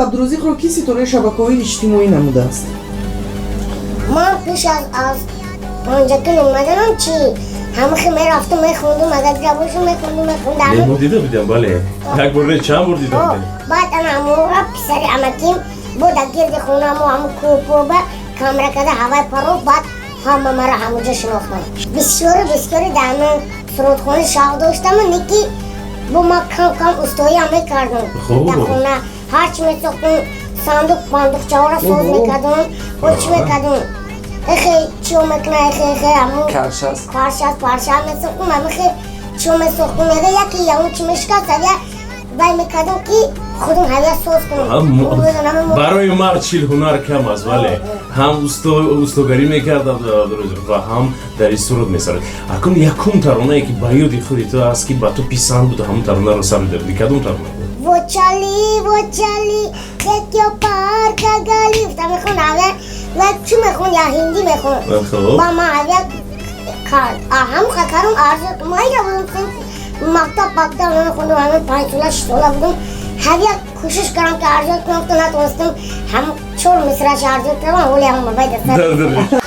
عبدالرزیق رو کسی طوری شبکه‌های اجتماعی نموده است؟ من پیش از اونجا که اومدم چی همه خیلی رفتم میخوندم ادب جوابشو میخوندم مو دیده بودم بله یک بار چند بار دیده بودم بعد انا همون پسر امکیم بود گرد خونم و همون کوپو به کامرا کده هوای پرو بعد همه مرا همونجا شناختم بسیاری دامن سرودخونه شاق داشتم نیکی با ما کم استایی هم میکردم در خونه هرچی میساختم صندوق پاندوق چهارا سوز میکردم و چی میکردم اخی چیو میکنه اخی همون کرشست پارشا میساختم همون خی چیو میساختم یکی یا اون چی میشکست وای میکردم که خودم هویه سوز کنم برای مرد چیل هنر کم است ولی هم استوگری میکرد و هم در این صورت میسرد اکنون یکم ترانه ای که با یادی خودی تو است که با تو پیسند بود همون ترانه رو سر دردی کدوم ترانه بود؟ वो चली देखियो पार का गली उस्ता में खून आवे वैक्चू में खून या हिंदी में खून मामा आवे खार हम खाकरों आज माई का बोलूं सिंह मक्ता उन्होंने खून हमें 5 बुदum हविया कोशिश करें कि आज तो ना तो हम छोड़ मिश्रा चार्ज करें होले हम मोबाइल